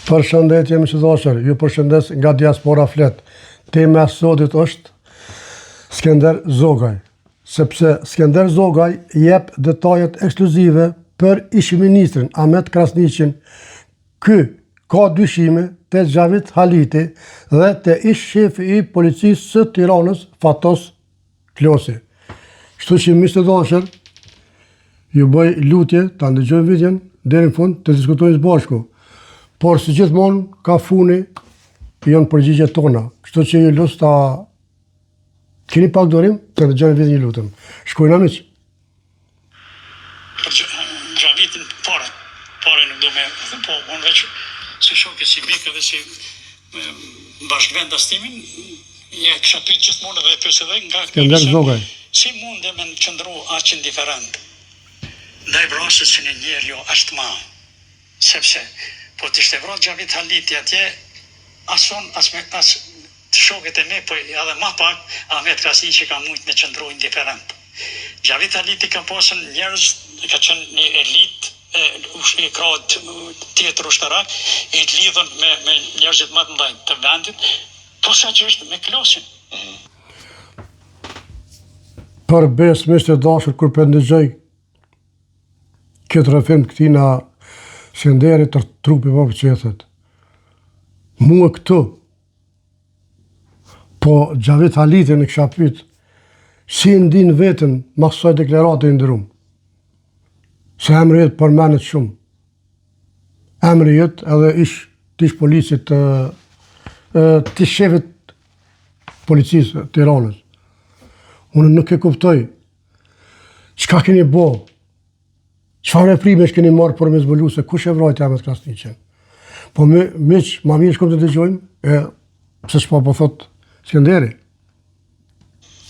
Përshëndetje, më dashur, ju përshëndes nga Diaspora Flet. Tema e sotit është Skender Zogaj, sepse Skender Zogaj jep detajet ekskluzive për ish-ministrin Ahmet Krasniqin. Ky ka dyshime te Xhavit Haliti dhe te ish-shefi i policisë së Tiranës Fatos Klosi. Kështu që më dashur, ju bëj lutje ta ndëgjoni videon deri në fund të diskutojmë së bashku. Por si gjithmonë ka funi janë përgjigjet tona. Kështu që ju lutem ta keni pak durim të dëgjoni videon, ju lutem. Shkojnë miq. Për Xhavitin pare nuk do me, po unë veç si shoke, si mikë dhe si bashkëvendastimin, ja kisha pyet gjithmonë dhe pyes edhe nga Skender Zogaj. Si mundem në qëndru aq indiferent ndaj vrasjes së një njeriu ashtë ma, sepse po të ishte vrarë Xhavit Haliti atje, as të shokët e me, po edhe ma pak, Ahmet Krasniqi ka mujt me qëndru indiferent. Xhavit Haliti ka pasën njerëz, ka qenë një elit, i krahët tjetër ushtarak, i lidhën me njerëzit më të mëdhenj të vendit, po sa që është me Klosin. Për besë, miqtë dashur, kur për ndëgjoj këtë rëfim këtina Skenderit të trupi për qethet. Mua këtu, po Xhavit Haliti në kisha pyet, si ndin vetën mas kësaj deklarate i ndërum. Se emri jet përmenet shumë. Emri jet edhe ish policit të shefit policisë të Tiranës. Unë nuk e kuptoj çka keni bo. Çfarë veprimesh keni marrë për me zbulu se kush e vrojti Ahmet Krasniqin? Po miq, ma mirë shkojmë të dëgjojmë, pse çfarë po thot Skenderi?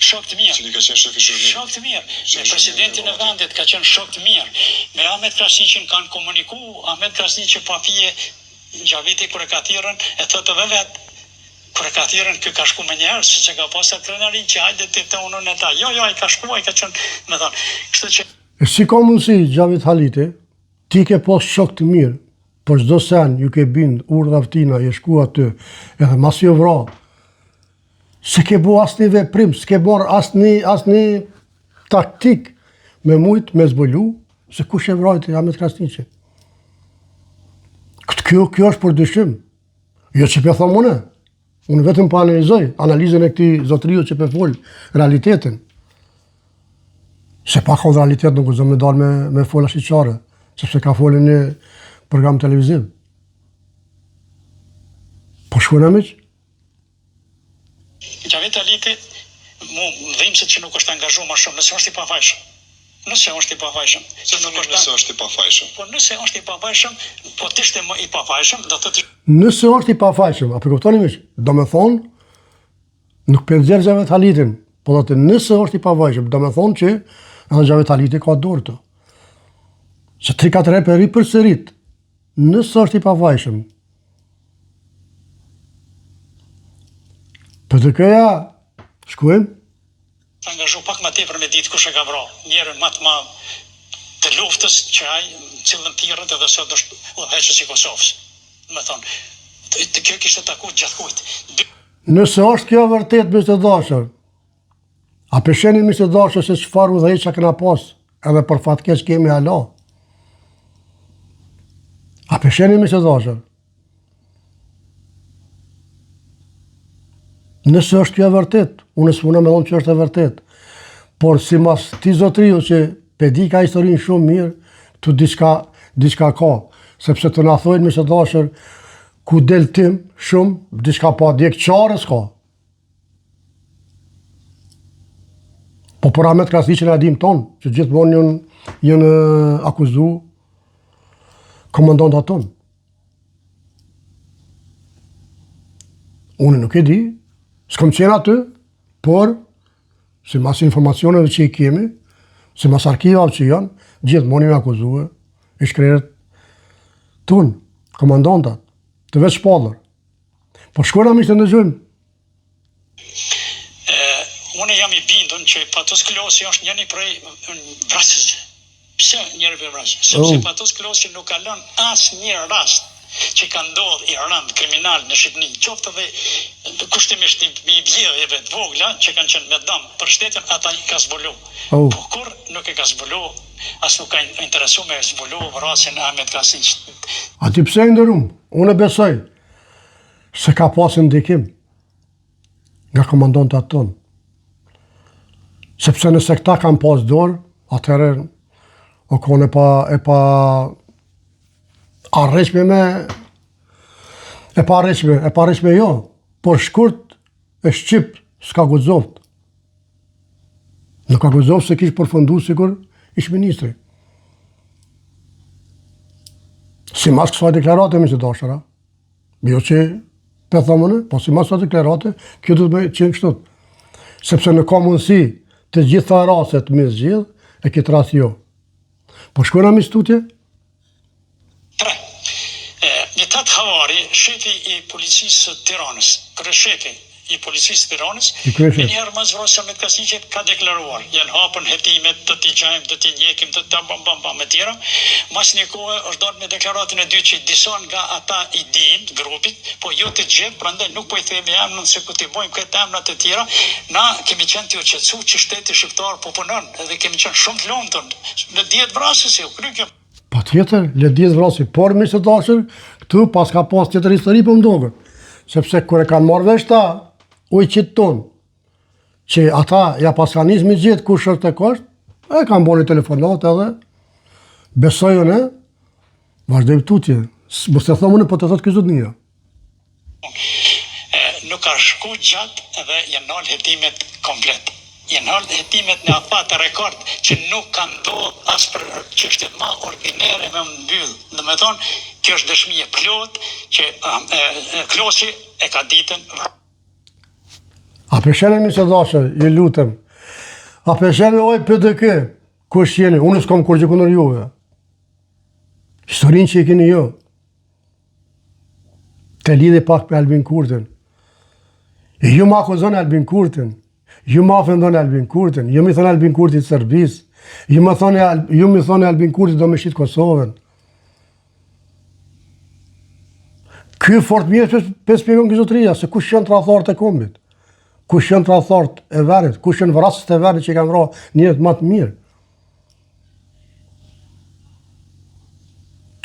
Shok të mirë. Cili ka qenë shefi shërbimit? Shok të mirë. Me presidentin e vendit ka qenë shok të mirë. Me Ahmet Krasniqin kanë komuniku, Ahmet Krasniqi pa fije Xhaviti kur e ka thirrën, e thotë vetë kur e ka thirrën kë ka shku me njerë, se ka pasur trenerin që hajde të unën e ta. Jo, ai ka shkuar, ai ka qenë, me thonë. Kështu që Si ka mundësi Xhavit Haliti, ti ke pas shok të mirë, por çdo sen ju ke bind urdhra vtina, je shku aty, edhe mas jo vra, se ke bo asni veprim, s'ke bor asni taktik me mujt me zbulu, se kush e vrajti Ahmet Krasniqi. Kjo është për dyshim. Jo që pe thom unë vetëm pa analizoj, analizën e këti zotriu që pe fol realitetin. Se pa ka realitet nuk gëzëm me dalë me fola shqyqare, sepse ka folin një program televiziv. Po shkojnë miq? Xhavit Haliti mu dhimbse që nuk është angazhu ma shumë, nëse është i pafajshëm. Nëse është i pafajshëm. Nëse është i pafajshëm. Po nëse është i pafajshëm, po të ishte i pafajshëm, do të Nëse është i pafajshëm, a për kuptoni miq? Do me thonë, nuk përgjerë Xhavit Halitin, po do të nëse është i pafajshëm, do me thonë që edhe Xhavit Haliti ka dorë të. Se 3-4 herë për përsërit, nëse është i pafajshëm. Për të këja, shkojmë? angazhu pak më tepër me ditë kush e ka vrarë. Njerën më të madh të luftës që ai cilën thirrët edhe sot është udhëheqës i Kosovës. Do të thonë, kjo kishte takuar gjithkujt. Nëse është kjo vërtet, miqtë dashur, a pesheni miqtë dashur se çfarë udhëheqja kena pas, edhe për fatkeq kemi hala. A pesheni miqtë dashur? Nëse është kjo vërtet, unë s'puna me thonë që është e vërtet, por si mas ti zotriu që pe di ka historinë shumë mirë, tu diçka ka, sepse të na thojnë miqtë dashur, ku del tim shumë, diçka pa djek qarës ka. Po për Ahmet Krasniqin e dim tonë, që gjithmonë jënë akuzu komandanta tonë. Unë nuk e di, s'kom qenë aty, por si mas informacioneve që i kemi, si mas arkivave që janë, gjithmonë jënë akuzuar, i shkreret tonë, komandantat, të veç shpallër. Po shkojna miq të ndëgjojmë. Unë jam i bindur që Fatos Klosi është njëri prej vrasësve. Pse njëri prej vrasësve? Sepse Fatos Klosi nuk ka lënë asnjë rast që ka ndodhur i rënd kriminal në Shqipëni, qoftë edhe kushtimisht i vjedhjeve të vogla që kanë qenë me dëm për shtetin, ata i ka zbulu. Oh. Po kur nuk e ka zbulu, as nuk ka interesu me zbulu vrasjen e Ahmet Kasinqit. A ti pse ndërum? Unë besoj se ka pasur ndikim nga komandantat tonë. Sepse nëse këta kanë pas dorë, atëherë o kone e pa arreqme me e pa arreqme jo, por shkurt e shqip s'ka guxoft. Nuk ka guxoft se kish përfundu sikur ish ministri. Si mas kësaj deklarate me që dashëra, jo që pe thomëne, po si mas kësaj deklarate, kjo du të me qenë kështot. Sepse nuk ka mundësi të gjitha raset me zgjidh, e këtë ras jo. Po shkojna me studje? 3. Një tatë havari, shefi i policisë të Tiranës, kryeshefi i policisë të Tiranës, me njëherë më zvrosja Ahmet Kasinqit ka deklaruar, janë hapën hetimet, do t'i gjajmë, do t'i njekim, do t'a bam e tjera. Mas një kohë është dorë me deklaratën e dytë që disa nga ata i dinë të grupit, po jo të gjithë, prandaj nuk po i themi emrin se ku t'i bojmë këtë emrat e tjera. Na kemi qenë t'ju qetësu që shteti shqiptar po punon, edhe kemi qenë shumë të lumtur. Në dihet vrasës u kry kjo. Patjetër, le dihet vrasë, por me së dashur, këtu pas ka pas tjetër histori për mdogër. Sepse kur e kanë marrë vesh ta, ujqit tonë, që ata ja pas kanë nisë me gjithë kush është e kosht, e kanë bërë telefonat edhe, besojën e, vazhdojmë tutje, mos të thomën e po të thotë këzut një. Nuk ka shku gjatë edhe janë nalë hetimet komplet. Janë nalë hetimet në atë rekord që nuk ka ndodhë as për çështje ma ordinere me mbyll. Dhe me thonë, kjo është dëshmi e plot që Klosi e ka ditën. A përshene mi se dhashe, ju lutem. A përshene oj PDK, kush jeni, unë s'kom kur që kundër juve. Historinë që i keni jo. Te lidhe pak për Albin Kurtin. Ju ma akuzon Albin Kurtin. Ju ma ofendon Albin Kurtin. Ju mi thonë Albin Kurti të Serbis. Ju mi thonë Albin Kurti do me shqitë Kosovën. Ky fort mirë për spjegon këzotëria, se kush janë tradhtarët e kombit. Kush janë tradhtarët e verit, kush janë vrasës e verit që i kanë vrarë njërët më të mirë.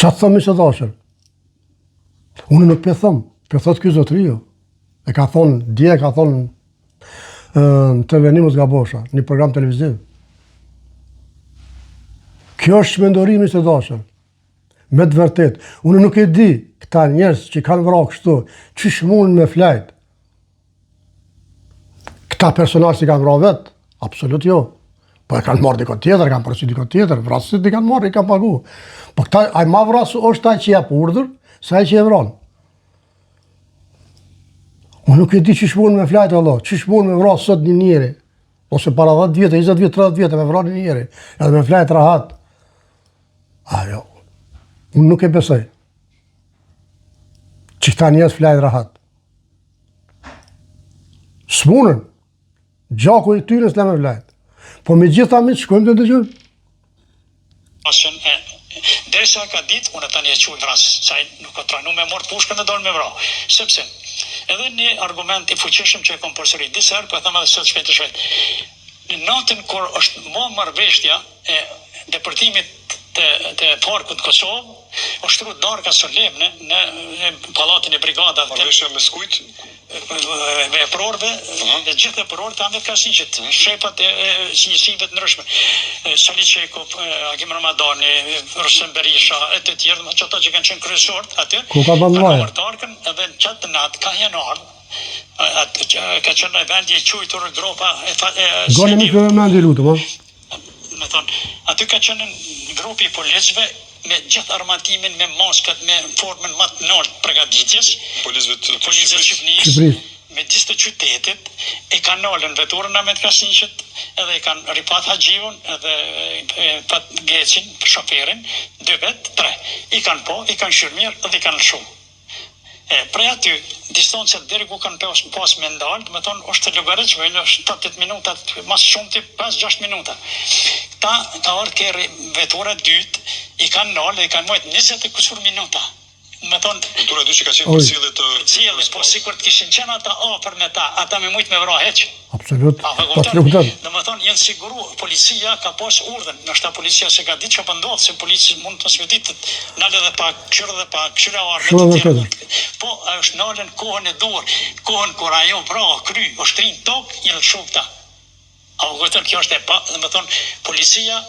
Qa të thëmë i së dashër? Unë nuk për thëmë, për thotë ky zotërio. E ka thonë, dje ka thonë në TV Nimës Gabosha, një program televiziv. Kjo është shmendorimi i së dashër. Me të vërtet, unë nuk e di këta njerëz që kanë vrarë kështu, çish mund me flajt. Këta personazh që kanë vrarë vetë, absolut jo. Po e kanë marrë dikon tjetër, kanë përsi dikon tjetër, vrasësit i kanë marrë, i kanë pagu. Po këta, ai ma vrasë është ai që jep urdhër, se ai që e vran. Unë nuk e di çish mund me flajt Allah, çish mund me vrasë sot një njeri, ose para 10 vjet, 20 vjet, 30 vjet me vrarë një njeri, edhe me flajt rahat. Ajo. Unë nuk e besoj. Që këta njerëz flajt rahat. S'munën. Gjaku i tyre s'le me flajt. Po me gjitha me të shkojmë të dëgjojmë. Derisa ka ditë, unë tani e quaj vrasës, sa nuk ka trajnu me morë pushkën dhe dorë me vra. Sepse, edhe një argument i fuqishëm që e kom përsërit disa herë, po e thëmë edhe sot shpejt. Në natën kur është më marrëveshja e depërtimit të parkut Kosovë, është shtrut darka solemne në pallatin e brigadave. Marrëveshja me skujt? Veprorëve, dhe gjithë veprorët e Ahmet Kasinqit, shepat e sinjësive të ndryshme. Sali Qekov, Agim Ramadani, Rusem Berisha, e të tjerë, që ata që kanë qenë kryesorët aty, kanë marrë darkën, edhe në qatë natë ka janë ardhë. Ka qenë në vendi e quajtur gropa e Goni mi për vendi lutëm, me thonë, aty ka qenë grupi i policëve me gjithë armatimin, me maskat, me formën më të lartë përgatitjes, policëve Shqipërisë, me disë të qytetit, e kanë nalën veturën Ahmet Kasinqit, edhe e kanë ripat Haxhiun, edhe pat Gecin, shoferin, 2 vet, 3. I kanë po, i kanë shyrë mirë, edhe i kanë lëshu. Prej aty, distancët deri ku kanë pas me ndalë, me thonë, është të llogaritshme, është 80 minuta, mas shumë të 5-6 minuta. Ta ka orë kërë vetura dytë, i kanë nalë, i kanë mojtë 20 e kusur minuta. me thonë, Kultura e dy që ka qenë përcjellje të cilës, po sikur të kishin qenë ata afër me ta, ata me mujt me vra heq. Absolut. A, Po të kupton. do me thonë, jenë siguru, policia ka pas urdhën, nështë policia se ka ditë që pëndodhë, se policia mund të smetit, nalë dhe pa këshyrë dhe pa këshyre arme të tjera. Po, është nalën kohën e dorë, kohën kur ajo vra, kry, është trinë tokë, jenë të shumë ta. A u gëtën, kjo është e pa, dhe me thonë, policia,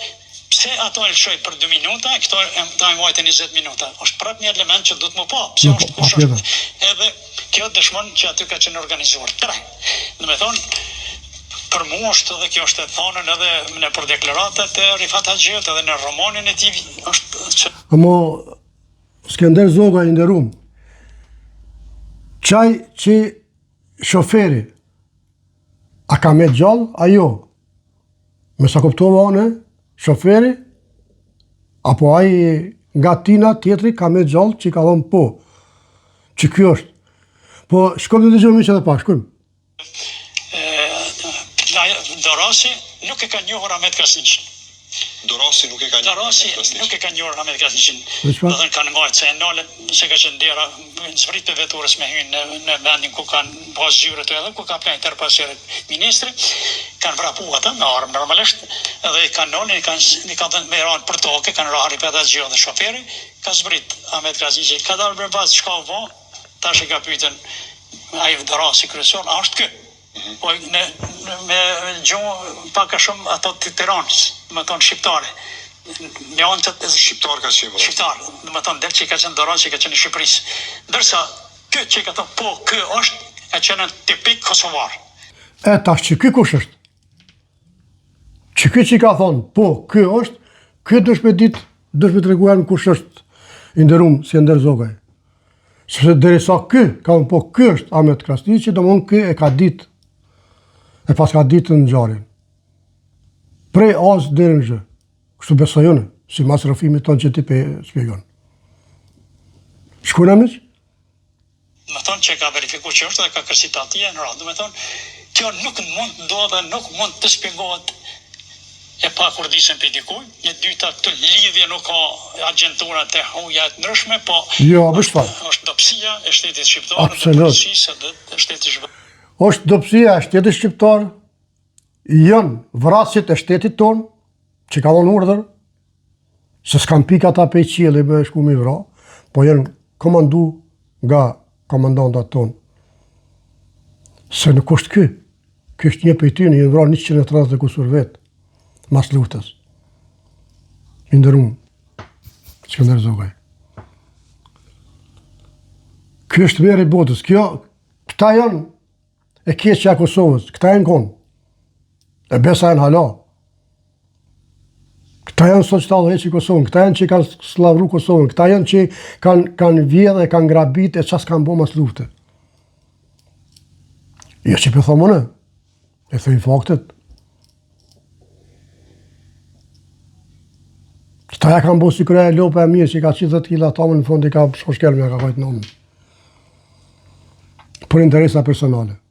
pse ato e lëshoj për 2 minuta, këto e majtë 20 minuta. Është prap një element që du të më pa. Pse është kush është. Edhe kjo dëshmon që aty ka qenë organizuar. 3. Dhe me thonë, për mu është edhe kjo është e thonën edhe në për deklaratat e Rifat Haxhiut edhe në romanin e tij është që... Amo, Skender Zoga i nderuam. Qaj që shoferi, a ka me gjallë, a jo? Me sa kuptova one, shoferi, apo ai nga tina tjetri ka me gjallë që ka thonë po, që kjo është. Po, shkojmë të dëgjojmë që edhe pak, shkojmë. Dorasi nuk e ka njohur Ahmet Krasniqin. Dorasi nuk e ka njohur Ahmet Krasniqin. Do të thënë kanë ngajtë se e nalën, se ka qenë dera, zbrit të veturës me hynë në vendin ku kanë pas zyre të edhe, ku ka plenë tërë pasjerët ministri, kanë vrapu ata me armë normalisht, edhe i kanë nalën, i kanë dhënë me ranë për toke, kanë rahë Rifat Haxhiu dhe shoferi, ka zbrit Ahmet Krasniqin, ka dalë për bazë çka u vë, tash e ka pyetën ai Dorasi kryesor, a është ky? Po me gjuhë pak a shumë ato të Tiranës, me thonë shqiptare. Me antët edhe shqiptar ka qenë. Shqiptar, me thonë del që ka qenë Dorasi, që ka qenë në Shqipërisë. Ndërsa ky që ka thonë po ky është, ka qenë tipik kosovar. E tash që ky kush është? Që ky që ka thonë po ky është, ky dëshme ditë, dëshme të reguar në kush është i nderuam Skender Zogaj. Sepse derisa ky ka thonë po ky është Ahmet Krasniqi, domthon ky e ka ditë. E pas ka ditë në ngjarjen. Prej as deri në zë. Kështu besojone, si mas rrëfimit tonë që ti pe shpjegon. Shkuna miq? Me thonë që ka verifiku që është dhe ka kërsit atje në radhë. Me thonë, kjo nuk mund të ndodhe, nuk mund të shpjegohet e pa kurdisën për dikuj. Një dyta të lidhje nuk ka agenturat e huja të ndryshme, po jo, është dopsia e shtetit shqiptar dhe policisë dhe shtetit shqiptar. Është dopsia e shtetit shqiptar, janë vrasit e shtetit tonë, që ka dhënë urdhër, se s'kan pika ata pe qielli me shku mi vra, po janë komandu nga komandantat tonë. Se nuk është ky është një pej tyre, janë vra 130 kusur vetë, mas luftës. I nderuam Skender Zogaj. Ky është veri i botës. Këta janë e keqja e Kosovës, këta janë konë, e besa janë hala. Këta janë sot që ta dheqi Kosovën, këta janë që kanë slavru Kosovën, këta janë që kanë vjedhe, kanë grabit e qas kanë bo mas lufte. Jo që për thomone, e thëjnë faktet. Këta ja kanë bo si kërë e lope e mirë, që ka 30 kila tamën në fond i ka shkoshkel me ka kajtë nëmë. Për interesa personale.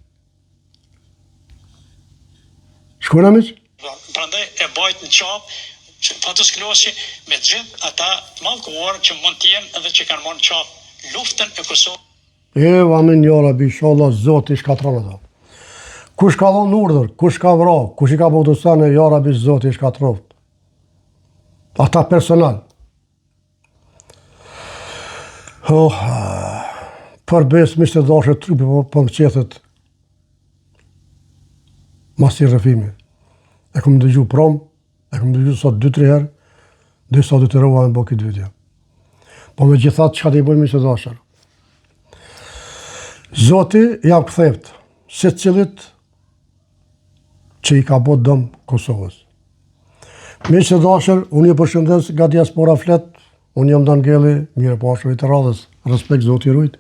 Shkona miq? Prandaj e bajt në qapë, që Fatos Klosi me gjithë ata mallkuar që mund të jenë edhe që kanë marrë në qapë luftën e Kosovës. Amin ya Rabbi, inshallah Zoti i shkatron ato. Kush ka dhënë urdhër, kush ka vrarë, kush i ka bërë dosane, ya Rabbi Zoti i shkatron. Ata personal. Për besë mishtë të dashë trupi për më qethet mas i rrëfimi. E këmë dëgju prom, e këmë dëgju sot 2-3 herë, dhe sot 2 rëva me bo këtë video. Po me gjithat që ka të i bojmë mishtë të dashër. Zoti jam këtheft, se cilit që i ka bot dëmë Kosovës. Mishtë të dashër, unë i përshëndes nga diaspora flet, unë jam Dan Gelli, mire pashëve të radhës, respekt Zoti i rujt.